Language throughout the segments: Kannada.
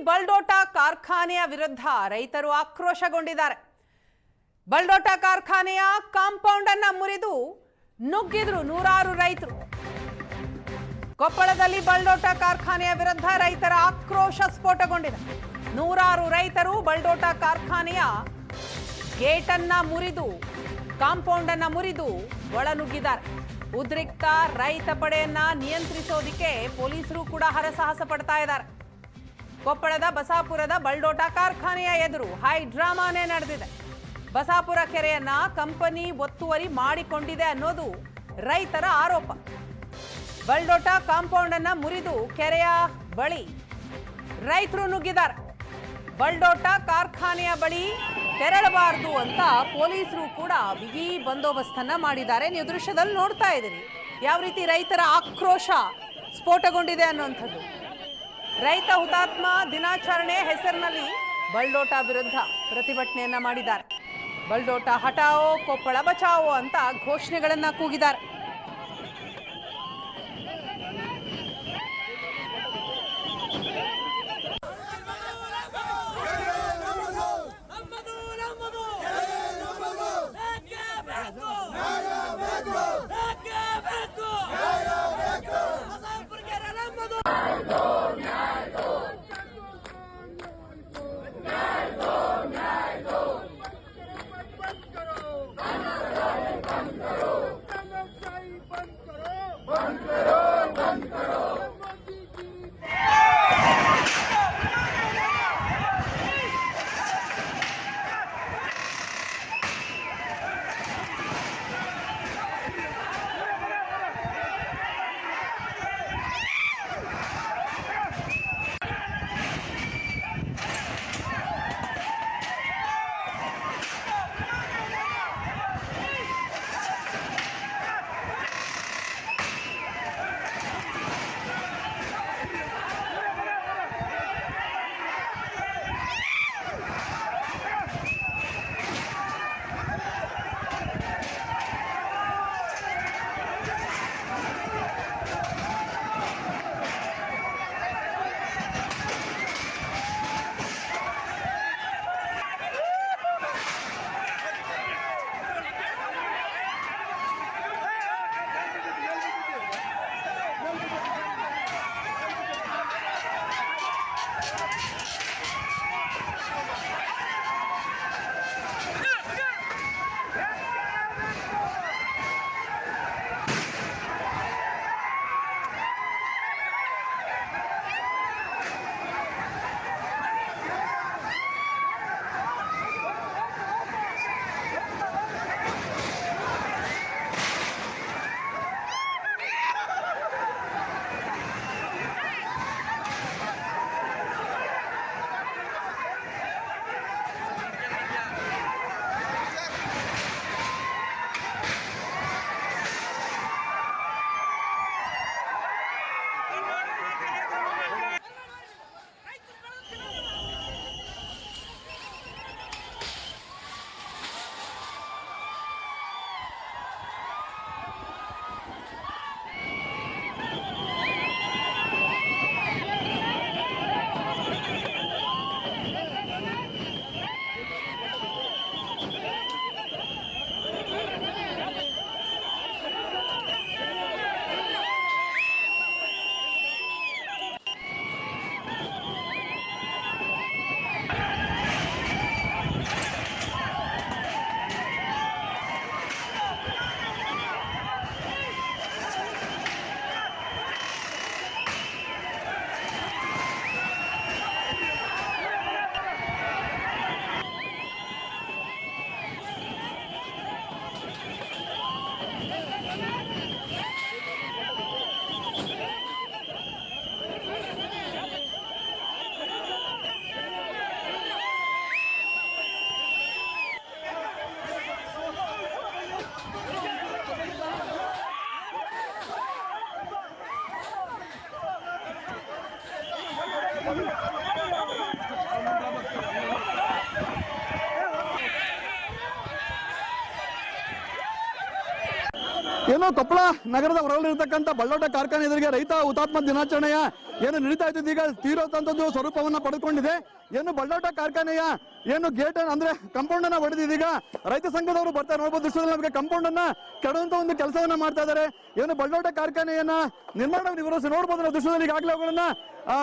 ಬಲ್ಡೋಟಾ ಕಾರ್ಖಾನೆಯ ವಿರುದ್ಧ ರೈತರು ಆಕ್ರೋಶಗೊಂಡಿದ್ದಾರೆ. ಬಲ್ಡೋಟಾ ಕಾರ್ಖಾನೆಯ ಕಾಂಪೌಂಡ್ ಅನ್ನು ಮುರಿದು ನುಗ್ಗಿದ್ರು ನೂರಾರು ರೈತರು. ಕೊಪ್ಪಳದಲ್ಲಿ ಬಲ್ಡೋಟಾ ಕಾರ್ಖಾನೆಯ ವಿರುದ್ಧ ರೈತರ ಆಕ್ರೋಶ ಸ್ಫೋಟಗೊಂಡಿದೆ. ನೂರಾರು ರೈತರು ಬಲ್ಡೋಟಾ ಕಾರ್ಖಾನೆಯ ಗೇಟ್ ಅನ್ನ ಮುರಿದು ಕಾಂಪೌಂಡ್ ಅನ್ನ ಮುರಿದು ಒಳನುಗ್ಗಿದ್ದಾರೆ. ಉದ್ರಿಕ್ತ ರೈತ ಪಡೆಯನ್ನ ನಿಯಂತ್ರಿಸೋದಿಕ್ಕೆ ಪೊಲೀಸರು ಕೂಡ ಹರಸಾಹಸ ಪಡ್ತಾ ಇದ್ದಾರೆ. ಕೊಪ್ಪಳದ ಬಸಾಪುರದ ಬಲ್ಡೋಟಾ ಕಾರ್ಖಾನೆಯ ಎದುರು ಹೈ ಡ್ರಾಮಾನೇ ನಡೆದಿದೆ. ಬಸಾಪುರ ಕೆರೆಯನ್ನ ಕಂಪನಿ ಒತ್ತುವರಿ ಮಾಡಿಕೊಂಡಿದೆ ಅನ್ನೋದು ರೈತರ ಆರೋಪ. ಬಲ್ಡೋಟಾ ಕಾಂಪೌಂಡ್ ಅನ್ನ ಮುರಿದು ಕೆರೆಯ ಬಳಿ ರೈತರು ನುಗ್ಗಿದ್ದಾರೆ. ಬಲ್ಡೋಟಾ ಕಾರ್ಖಾನೆಯ ಬಳಿ ತೆರಳಬಾರದು ಅಂತ ಪೊಲೀಸರು ಕೂಡ ಬಿಗಿ ಬಂದೋಬಸ್ತನ್ನ ಮಾಡಿದ್ದಾರೆ. ನೀವು ದೃಶ್ಯದಲ್ಲಿ ನೋಡ್ತಾ ಇದ್ದೀರಿ ಯಾವ ರೀತಿ ರೈತರ ಆಕ್ರೋಶ ಸ್ಫೋಟಗೊಂಡಿದೆ ಅನ್ನುವಂಥದ್ದು. ರೈತ ಹುತಾತ್ಮ ದಿನಾಚರಣೆ ಹೆಸರಿನಲ್ಲಿ ಬಲ್ಡೋಟಾ ವಿರುದ್ಧ ಪ್ರತಿಭಟನೆಯನ್ನ ಮಾಡಿದ್ದಾರೆ. ಬಲ್ಡೋಟಾ ಹಟಾವೋ ಕೊಪ್ಪಳ ಬಚಾವೋ ಅಂತ ಘೋಷಣೆಗಳನ್ನ ಕೂಗಿದ್ದಾರೆ. ಏನು ಕೊಪ್ಪಳ ನಗರದ ಹೊರಗಿರ್ತಕ್ಕಂಥ ಬಳ್ಳೋಟ ಕಾರ್ಖಾನೆ ಎದುರಿಗೆ ರೈತ ಹುತಾತ್ಮ ದಿನಾಚರಣೆಯ ಏನು ನಡೀತಾ ಇದ್ದು ಈಗ ತೀರೋತಂತದ್ದು ಸ್ವರೂಪವನ್ನ ಪಡೆದುಕೊಂಡಿದೆ. ಏನು ಬಳ್ಳೋಟ ಕಾರ್ಖಾನೆಯ ಏನು ಗೇಟ್ ಅಂದ್ರೆ ಕಾಂಪೌಂಡ್ ಅನ್ನ ಹೊಡೆದಿದೀಗ ರೈತ ಸಂಘದವರು ಬರ್ತಾರೆ ನೋಡಬಹುದು. ದೃಶ್ಯದಲ್ಲಿ ನಮಗೆ ಕಾಂಪೌಂಡ್ ಅನ್ನ ಕೆಡುವಂತ ಒಂದು ಕೆಲಸವನ್ನ ಮಾಡ್ತಾ ಇದ್ದಾರೆ. ಏನು ಬಳ್ಳೋಟ ಕಾರ್ಖಾನೆಯನ್ನ ನಿರ್ಮಾಣ ವಿವರಿಸಿ ನೋಡಬಹುದು ನಾವು ದೃಶ್ಯದಲ್ಲಿ ಈಗಾಗಲೇ ಅವುಗಳನ್ನ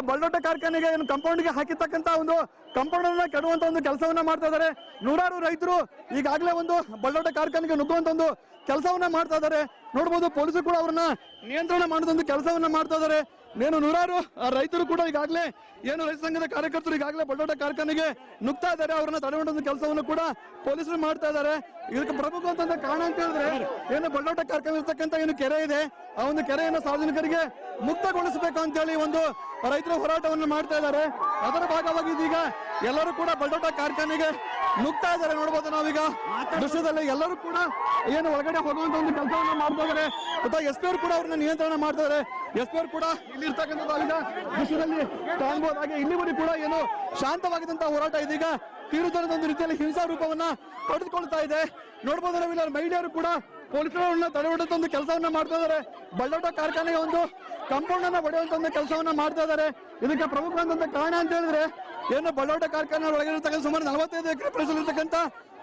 ಬಳ್ಳೋಟ ಕಾರ್ಖಾನೆಗೆ ಏನು ಕಾಂಪೌಂಡ್ಗೆ ಹಾಕಿರ್ತಕ್ಕಂಥ ಒಂದು ಕಾಂಪೌಂಡ್ ಅನ್ನ ಕೆಡುವಂತ ಒಂದು ಕೆಲಸವನ್ನ ಮಾಡ್ತಾ ಇದ್ದಾರೆ. ನೂರಾರು ರೈತರು ಈಗಾಗಲೇ ಒಂದು ಬಳ್ಳೋಟ ಕಾರ್ಖಾನೆಗೆ ನುಗ್ಗುವಂತ ಒಂದು ಕೆಲಸವನ್ನ ಮಾಡ್ತಾ ಇದ್ದಾರೆ ನೋಡಬಹುದು. ಪೊಲೀಸರು ಕೂಡ ಅವ್ರನ್ನ ನಿಯಂತ್ರಣ ಮಾಡೋದೊಂದು ಕೆಲಸವನ್ನ ಮಾಡ್ತಾ ಇದ್ದಾರೆ. ಏನು ನೂರಾರು ರೈತರು ಕೂಡ ಈಗಾಗಲೇ ಏನು ರೈತ ಸಂಘದ ಕಾರ್ಯಕರ್ತರು ಈಗಾಗಲೇ ಬಳ್ಳೋಟ ಕಾರ್ಖಾನೆಗೆ ನುಗ್ತಾ ಇದ್ದಾರೆ. ಅವರನ್ನ ತಡೆಯುವಂತ ಕೆಲಸವನ್ನು ಕೂಡ ಪೊಲೀಸರು ಮಾಡ್ತಾ ಇದ್ದಾರೆ. ಇದಕ್ಕೆ ಪ್ರಮುಖವಾದಂತ ಕಾರಣ ಅಂತ ಹೇಳಿದ್ರೆ ಏನು ಬಳ್ಳೋಟ ಕಾರ್ಖಾನೆ ಇರ್ತಕ್ಕಂಥ ಏನು ಕೆರೆ ಇದೆ ಆ ಒಂದು ಕೆರೆಯನ್ನು ಸಾರ್ವಜನಿಕರಿಗೆ ಮುಕ್ತಗೊಳಿಸಬೇಕು ಅಂತ ಹೇಳಿ ಒಂದು ರೈತರ ಹೋರಾಟವನ್ನು ಮಾಡ್ತಾ ಇದ್ದಾರೆ. ಅದರ ಭಾಗವಾಗಿ ಇದೀಗ ಎಲ್ಲರೂ ಕೂಡ ಬಳ್ಳೋಟ ಕಾರ್ಖಾನೆಗೆ ನುಗ್ತಾ ಇದ್ದಾರೆ ನೋಡಬಹುದು. ನಾವೀಗ ದೃಶ್ಯದಲ್ಲಿ ಎಲ್ಲರೂ ಕೂಡ ಏನು ಒಳಗಡೆ ಹೋಗುವಂತ ಒಂದು ಕೆಲಸವನ್ನ ಮಾಡ್ತಾ ಇದ್ದಾರೆ. ಅಥವಾ ಎಸ್ ಪಿ ಅವರು ಕೂಡ ಅವ್ರನ್ನ ನಿಯಂತ್ರಣ ಮಾಡ್ತಾ ಇದ್ದಾರೆ. ಎಸ್ ಪಿ ಅವರು ಕೂಡ ಇಲ್ಲಿ ಇರ್ತಕ್ಕಂಥದ್ದು ದೃಶ್ಯದಲ್ಲಿ ಕಾಣಬಹುದಾಗಿ ಇಲ್ಲಿವರೆಗೂ ಕೂಡ ಏನು ಶಾಂತವಾಗಿದ್ದಂತಹ ಹೋರಾಟ ಇದೀಗ ತೀವ್ರತರದ ಒಂದು ರೀತಿಯಲ್ಲಿ ಹಿಂಸಾ ರೂಪವನ್ನ ಪಡೆದುಕೊಳ್ತಾ ಇದೆ ನೋಡಬಹುದು. ನಾವಿಲ್ಲ ಮಹಿಳೆಯರು ಕೂಡ ಪೊಲೀಸರನ್ನ ತಡೆಹಿಡಿಯುವಂತ ಒಂದು ಕೆಲಸವನ್ನ ಮಾಡ್ತಾ ಇದ್ದಾರೆ. ಬಳ್ಳೋಟ ಕಾರ್ಖಾನೆಯ ಒಂದು ಕಾಂಪೌಂಡ್ ಅನ್ನ ಹೊಡೆಯುವಂತ ಒಂದು ಕೆಲಸವನ್ನ ಮಾಡ್ತಾ ಇದ್ದಾರೆ. ಇದಕ್ಕೆ ಪ್ರಮುಖವಾದಂತ ಕಾರಣ ಅಂತ ಹೇಳಿದ್ರೆ ಏನು ಬಳ್ಳೋಟ ಕಾರ್ಖಾನೆ ಒಳಗಿರತಕ್ಕಂಥ ಸುಮಾರು 45 ಎಕರೆ ಪ್ರದೇಶದಲ್ಲಿರ್ತಕ್ಕಂಥ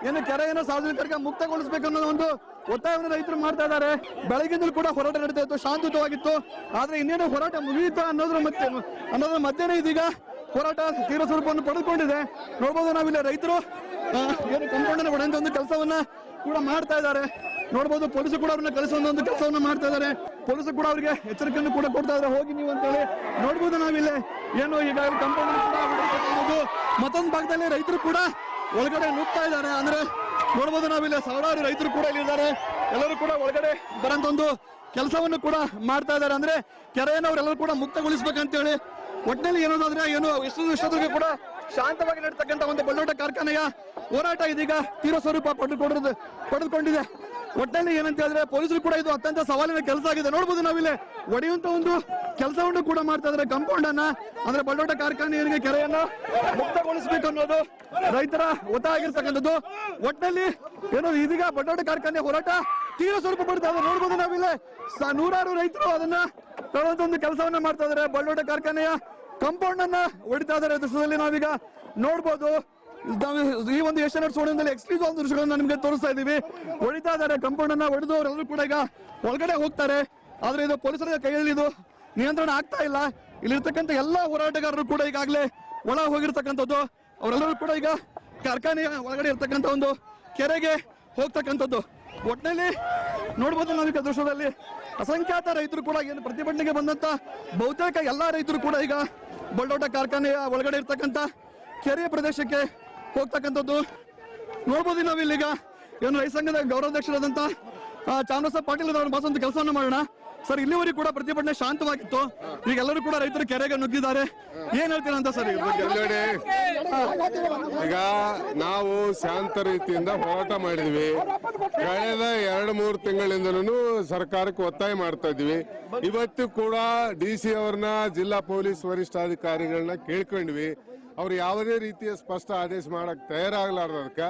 ಏನು ಕೆರೆಯನ್ನು ಸಾರ್ವಜನಿಕರಿಗೆ ಮುಕ್ತಗೊಳಿಸಬೇಕು ಅನ್ನೋ ಒಂದು ಒತ್ತಾಯವನ್ನು ರೈತರು ಮಾಡ್ತಾ ಇದ್ದಾರೆ. ಬೆಳಗ್ಗಿಂದಲೂ ಕೂಡ ಹೋರಾಟ ನಡೀತಾ ಇತ್ತು, ಶಾಂತಿಯುತವಾಗಿತ್ತು. ಆದ್ರೆ ಇನ್ನೇನು ಹೋರಾಟ ಮುಗಿಯುತ್ತಾ ಅನ್ನೋದ್ರ ಮಧ್ಯೆನೇ ಇದೀಗ ಹೋರಾಟ ತೀವ್ರ ಸ್ವರೂಪವನ್ನು ಪಡೆದುಕೊಂಡಿದೆ ನೋಡಬಹುದು. ನಾವಿಲ್ಲಿ ರೈತರು ಏನು ಕಾಂಪೌಂಡ್ ಅನ್ನು ಹೊಡೆಯುವಂತ ಒಂದು ಕೆಲಸವನ್ನ ಕೂಡ ಮಾಡ್ತಾ ಇದ್ದಾರೆ ನೋಡಬಹುದು. ಪೊಲೀಸರು ಕೂಡ ಅವ್ರನ್ನ ಕಳಿಸುವಂತ ಒಂದು ಕೆಲಸವನ್ನ ಮಾಡ್ತಾ ಇದ್ದಾರೆ. ಪೊಲೀಸರು ಕೂಡ ಅವರಿಗೆ ಎಚ್ಚರಿಕೆಯನ್ನು ಕೂಡ ಕೊಡ್ತಾ ಇದ್ದಾರೆ, ಹೋಗಿ ನೀವು ಅಂತ ಹೇಳಿ ನೋಡಬಹುದು. ನಾವಿಲ್ಲಿ ಏನು ಈಗ ಕಾಂಪೌಂಡ್ ಕೂಡ ಮತ್ತೊಂದು ಭಾಗದಲ್ಲಿ ರೈತರು ಕೂಡ ಒಳಗಡೆ ನುಗ್ತಾ ಇದ್ದಾರೆ. ಅಂದ್ರೆ ನೋಡಬಹುದು ನಾವಿಲ್ಲಿ ಸಾವಿರಾರು ರೈತರು ಕೂಡ ಇಲ್ಲಿದ್ದಾರೆ. ಎಲ್ಲರೂ ಕೂಡ ಒಳಗಡೆ ಬರಂತ ಒಂದು ಕೆಲಸವನ್ನು ಕೂಡ ಮಾಡ್ತಾ ಇದ್ದಾರೆ. ಅಂದ್ರೆ ಕೆರೆಯನ್ನು ಅವರೆಲ್ಲರೂ ಕೂಡ ಮುಕ್ತಗೊಳಿಸ್ಬೇಕಂತ ಹೇಳಿ ಒಟ್ಟಿನಲ್ಲಿ ಏನೋದಾದ್ರೆ ಏನು ಇಷ್ಟೊತ್ತಿಗೆ ಕೂಡ ಶಾಂತವಾಗಿ ನಡೀತಕ್ಕಂಥ ಒಂದು ಬಳ್ಳೋಟ ಕಾರ್ಖಾನೆಯ ಹೋರಾಟ ಇದೀಗ ತೀವ್ರ ಸ್ವರೂಪ ಪಡೆದುಕೊಂಡಿದೆ. ಒಟ್ಟಿನಲ್ಲಿ ಏನಂತ ಹೇಳಿದ್ರೆ ಪೊಲೀಸರು ಕೂಡ ಇದು ಅತ್ಯಂತ ಸವಾಲಿನ ಕೆಲಸ ಆಗಿದೆ ನೋಡಬಹುದು. ನಾವಿಲ್ಲಿ ಒಡೆಯುವಂತ ಒಂದು ಕೆಲಸವನ್ನು ಕೂಡ ಮಾಡ್ತಾ ಇದ್ದಾರೆ. ಕಾಂಪೌಂಡ್ ಅನ್ನ ಅಂದ್ರೆ ಬಳ್ಳೋಟ ಕಾರ್ಖಾನೆಯ ಕೆರೆಯನ್ನ ಮುಕ್ತಗೊಳಿಸಬೇಕು ಅನ್ನೋದು ರೈತರ ಒತ್ತಾಯ ಆಗಿರ್ತಕ್ಕಂಥದ್ದು. ಒಟ್ಟಿನಲ್ಲಿ ಏನು ಇದೀಗ ಬಳ್ಳೋಟ ಕಾರ್ಖಾನೆ ಹೋರಾಟ ತೀವ್ರ ಸ್ವರೂಪ ಪಡ್ತಾ ಇದೆ ನೋಡಬಹುದು. ನಾವಿಲ್ಲಿ ನೂರಾರು ರೈತರು ಅದನ್ನ ತರುವಂತ ಒಂದು ಕೆಲಸವನ್ನ ಮಾಡ್ತಾ ಇದ್ದಾರೆ. ಬಳ್ಳೋಟ ಕಾರ್ಖಾನೆಯ ಕಾಂಪೌಂಡ್ ಅನ್ನ ಹೊಡಿತಾ ಇದ್ದಾರೆ. ದೃಶ್ಯದಲ್ಲಿ ನಾವೀಗ ನೋಡ್ಬೋದು. ಈ ಒಂದು ಏಷ್ಯನ್ ಸೋಣಿಯಲ್ಲಿ ಎಕ್ಸ್ಕ್ಲೂಸಿವ್ ಒಂದು ದೃಶ್ಯಗಳನ್ನ ನಿಮ್ಗೆ ತೋರಿಸ್ತಾ ಇದೀವಿ. ಹೊಡಿತಾ ಇದ್ದಾರೆ, ಕಾಂಪೌಂಡ್ ಅನ್ನ ಹೊಡೆದು ಅವರೆಲ್ಲರೂ ಕೂಡ ಈಗ ಒಳಗಡೆ ಹೋಗ್ತಾರೆ. ಆದ್ರೆ ಇದು ಪೊಲೀಸರ ಕೈಯಲ್ಲಿ ಇದು ನಿಯಂತ್ರಣ ಆಗ್ತಾ ಇಲ್ಲ. ಇಲ್ಲಿರ್ತಕ್ಕಂಥ ಎಲ್ಲಾ ಹೋರಾಟಗಾರರು ಕೂಡ ಈಗಾಗಲೇ ಒಳ ಹೋಗಿರ್ತಕ್ಕಂಥದ್ದು. ಅವರೆಲ್ಲರೂ ಕೂಡ ಈಗ ಕಾರ್ಖಾನೆಯ ಒಳಗಡೆ ಇರ್ತಕ್ಕಂಥ ಒಂದು ಕೆರೆಗೆ ಹೋಗ್ತಕ್ಕಂಥದ್ದು. ಒಟ್ಟಿನಲ್ಲಿ ನೋಡ್ಬೋದು ನಾವೀಗ ದೃಶ್ಯದಲ್ಲಿ ಅಸಂಖ್ಯಾತ ರೈತರು ಕೂಡ ಏನು ಪ್ರತಿಭಟನೆಗೆ ಬಂದಂತ ಬಹುತೇಕ ಎಲ್ಲಾ ರೈತರು ಕೂಡ ಈಗ ಬಳ್ಳೋಟ ಕಾರ್ಖಾನೆಯ ಒಳಗಡೆ ಇರ್ತಕ್ಕಂಥ ಕೆರೆಯ ಪ್ರದೇಶಕ್ಕೆ ಹೋಗ್ತಕ್ಕಂಥದ್ದು ನೋಡ್ಬೋದು. ನಾವಿಲ್ಲೀಗ ಏನು ರೈತ ಸಂಘದ ಗೌರವಾಧ್ಯಕ್ಷರಾದಂತ ಚಾಮರಾಜ ಪಾಟೀಲ್ ಅವರು ಮಾಸಂತ ಕೆಲಸವನ್ನ ಮಾಡೋಣ. ಸರ್, ಇಲ್ಲಿವರೆಗೂ ಕೂಡ ಪ್ರತಿಭಟನೆ ಶಾಂತವಾಗಿತ್ತು. ಈಗ ಎಲ್ಲರೂ ಕೂಡ ರೈತರು ಕೆರೆಗೆ ನುಗ್ಗಿದ್ದಾರೆ. ಏನ್ ಹೇಳ್ತೀರಾ ಅಂತ ಸರ್? ಈಗ ನಾವು ಶಾಂತ ರೀತಿಯಿಂದ ಹೋರಾಟ ಮಾಡಿದ್ವಿ. ಕಳೆದ 2-3 ತಿಂಗಳಿಂದಲೂ ಸರ್ಕಾರಕ್ಕೆ ಒತ್ತಾಯ ಮಾಡ್ತಾ ಇದ್ವಿ. ಇವತ್ತು ಕೂಡ DC ಅವ್ರನ್ನ, ಜಿಲ್ಲಾ ಪೊಲೀಸ್ ವರಿಷ್ಠಾಧಿಕಾರಿಗಳನ್ನ ಕೇಳ್ಕೊಂಡ್ವಿ. ಅವ್ರು ಯಾವುದೇ ರೀತಿಯ ಸ್ಪಷ್ಟ ಆದೇಶ ಮಾಡಕ್ ತಯಾರಾಗಲಾರ್ದಕ್ಕ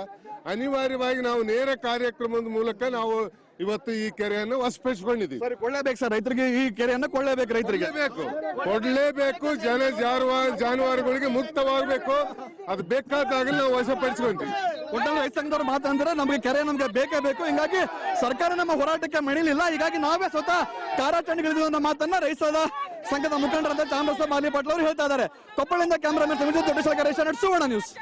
ಅನಿವಾರ್ಯವಾಗಿ ನಾವು ನೇರ ಕಾರ್ಯಕ್ರಮದ ಮೂಲಕ ನಾವು ಇವತ್ತು ಈ ಕೆರೆಯನ್ನು ವಶಪಡಿಸಿಕೊಂಡಿದ್ದೀವಿ. ಕೊಳ್ಳೇಬೇಕು ಸರ್, ರೈತರಿಗೆ ಈ ಕೆರೆಯನ್ನು ಕೊಳ್ಳೇಬೇಕು, ರೈತರಿಗೆ ಕೊಡ್ಲೇಬೇಕು. ಜಾನುವಾರುಗಳಿಗೆ ಮುಕ್ತವಾಗಬೇಕು. ಅದು ಬೇಕಾದಾಗಲೇ ನಾವು ವಶಪಡಿಸ್ಕೊಂತೀವಿ. ಒಟ್ಟಲ್ಲಿ ರೈತ ಸಂಘದವ್ರು ಮಾತಂದ್ರೆ ನಮಗೆ ಕೆರೆ ನಮ್ಗೆ ಬೇಕೇ ಬೇಕು. ಹಿಂಗಾಗಿ ಸರ್ಕಾರ ನಮ್ಮ ಹೋರಾಟಕ್ಕೆ ಮಣಿಲಿಲ್ಲ. ಹೀಗಾಗಿ ನಾವೇ ಸ್ವತಃ ಕಾರ್ಯಾಚರಣೆಗಿಳಿದ ಅನ್ನೋ ಮಾತನ್ನ ರೈತ ಸಂಘದ ಮುಖಂಡರಂತ ಚಾಮರಾಜ ಮಾಲಿ ಪಾಟೀಲ್ ಅವರು ಹೇಳ್ತಾ ಇದ್ದಾರೆ. ಕೊಪ್ಪಳದಿಂದ ಕ್ಯಾಮರಾಮನ್ ದೊಡ್ಡ ಸುವರ್ಣ ನ್ಯೂಸ್.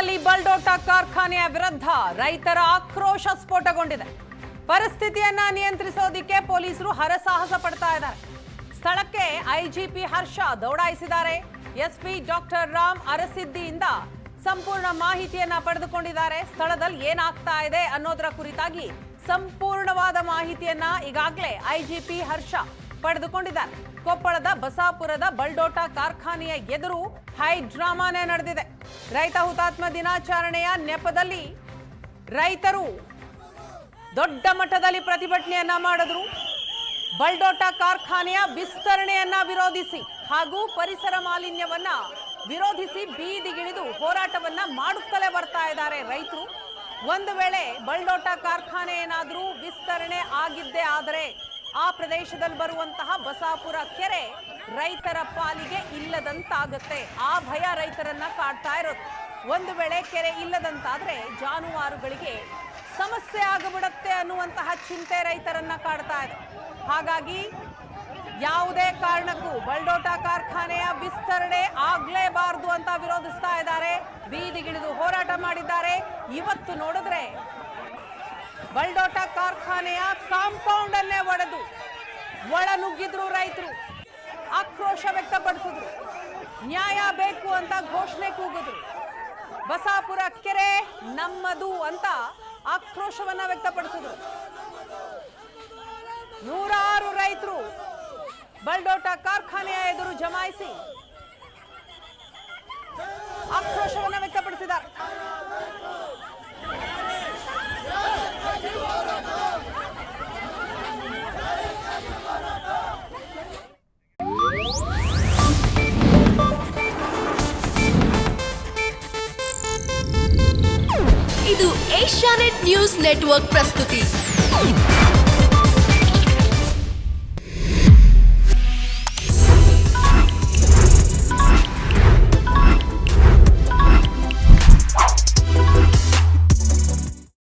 ಬೆಂಗಳೂರಿನಲ್ಲಿ ಬಲ್ಡೋಟ ಕಾರ್ಖಾನೆಯ ವಿರುದ್ಧ ರೈತರ ಆಕ್ರೋಶ ಸ್ಫೋಟಗೊಂಡಿದೆ. ಪರಿಸ್ಥಿತಿಯನ್ನ ನಿಯಂತ್ರಿಸೋದಿಕ್ಕೆ ಪೊಲೀಸರು ಹರಸಾಹಸ ಪಡ್ತಾ ಇದ್ದಾರೆ. ಸ್ಥಳಕ್ಕೆ ಐಜಿಪಿ ಹರ್ಷ ದೌಡಾಯಿಸಿದ್ದಾರೆ. ಎಸ್ಪಿ ಡಾಕ್ಟರ್ ರಾಮ್ ಅರಸಿದ್ದಿಯಿಂದ ಸಂಪೂರ್ಣ ಮಾಹಿತಿಯನ್ನ ಪಡೆದುಕೊಂಡಿದ್ದಾರೆ. ಸ್ಥಳದಲ್ಲಿ ಏನಾಗ್ತಾ ಇದೆ ಅನ್ನೋದರ ಕುರಿತಾಗಿ ಸಂಪೂರ್ಣವಾದ ಮಾಹಿತಿಯನ್ನ ಈಗಾಗಲೇ ಐಜಿಪಿ ಹರ್ಷ ಪಡೆದುಕೊಂಡಿದ್ದಾರೆ. ಕೊಪ್ಪಳದ ಬಸಾಪುರದ ಬಲ್ಡೋಟ ಕಾರ್ಖಾನೆಯ ಎದುರು ಹೈ ಡ್ರಾಮಾನೇ ನಡೆದಿದೆ. ರೈತ ಹುತಾತ್ಮ ದಿನಾಚರಣೆಯ ನೆಪದಲ್ಲಿ ರೈತರು ದೊಡ್ಡ ಮಟ್ಟದಲ್ಲಿ ಪ್ರತಿಭಟನೆಯನ್ನ ಮಾಡಿದ್ರು. ಬಲ್ಡೋಟ ಕಾರ್ಖಾನೆಯ ವಿಸ್ತರಣೆಯನ್ನ ವಿರೋಧಿಸಿ ಹಾಗೂ ಪರಿಸರ ಮಾಲಿನ್ಯವನ್ನ ವಿರೋಧಿಸಿ ಬೀದಿಗಿಳಿದು ಹೋರಾಟವನ್ನ ಮಾಡುತ್ತಲೇ ಬರ್ತಾ ಇದ್ದಾರೆ ರೈತರು. ಒಂದು ವೇಳೆ ಬಲ್ಡೋಟ ಕಾರ್ಖಾನೆ ಏನಾದರೂ ವಿಸ್ತರಣೆ ಆಗಿದ್ದೇ ಆದರೆ ಆ ಪ್ರದೇಶದಲ್ಲಿ ಬರುವಂತಹ ಬಸಾಪುರ ಕೆರೆ ರೈತರ ಪಾಲಿಗೆ ಇಲ್ಲದಂತಾಗುತ್ತೆ. ಆ ಭಯ ರೈತರನ್ನ ಕಾಡ್ತಾ ಇರೋದು. ಒಂದು ವೇಳೆ ಕೆರೆ ಇಲ್ಲದಂತಾದ್ರೆ ಜಾನುವಾರುಗಳಿಗೆ ಸಮಸ್ಯೆ ಆಗಿಬಿಡುತ್ತೆ ಅನ್ನುವಂತಹ ಚಿಂತೆ ರೈತರನ್ನ ಕಾಡ್ತಾ ಇದೆ. ಹಾಗಾಗಿ ಯಾವುದೇ ಕಾರಣಕ್ಕೂ ಬಲ್ಡೋಟ ಕಾರ್ಖಾನೆಯ ವಿಸ್ತರಣೆ ಆಗ್ಲೇಬಾರದು ಅಂತ ವಿರೋಧಿಸ್ತಾ ಇದ್ದಾರೆ. ಬೀದಿಗಿಳಿದು ಹೋರಾಟ ಮಾಡಿದ್ದಾರೆ. ಇವತ್ತು ನೋಡಿದ್ರೆ ಬಲ್ಡೋಟ ಕಾರ್ಖಾನೆಯ ಕಾಂಪೌಂಡ್ ಅನ್ನೇ ಒಡೆದು ಒಳ ನುಗ್ಗಿದ್ರು ರೈತರು. ಆಕ್ರೋಶ ವ್ಯಕ್ತಪಡಿಸಿದ್ರು. ನ್ಯಾಯ ಬೇಕು ಅಂತ ಘೋಷಣೆ ಕೂಗಿದ್ರು. ಬಸಾಪುರ ಕೆರೆ ನಮ್ಮದು ಅಂತ ಆಕ್ರೋಶವನ್ನ ವ್ಯಕ್ತಪಡಿಸಿದ್ರು. ನೂರಾರು ರೈತರು ಬಲ್ಡೋಟ ಕಾರ್ಖಾನೆಯ ಎದುರು ಜಮಾಯಿಸಿ ಆಕ್ರೋಶವನ್ನ ವ್ಯಕ್ತಪಡಿಸಿದ್ದಾರೆ. ಇದು ಏಷ್ಯಾನೆಟ್ ನ್ಯೂಸ್ ನೆಟ್ವರ್ಕ್ ಪ್ರಸ್ತುತಿ.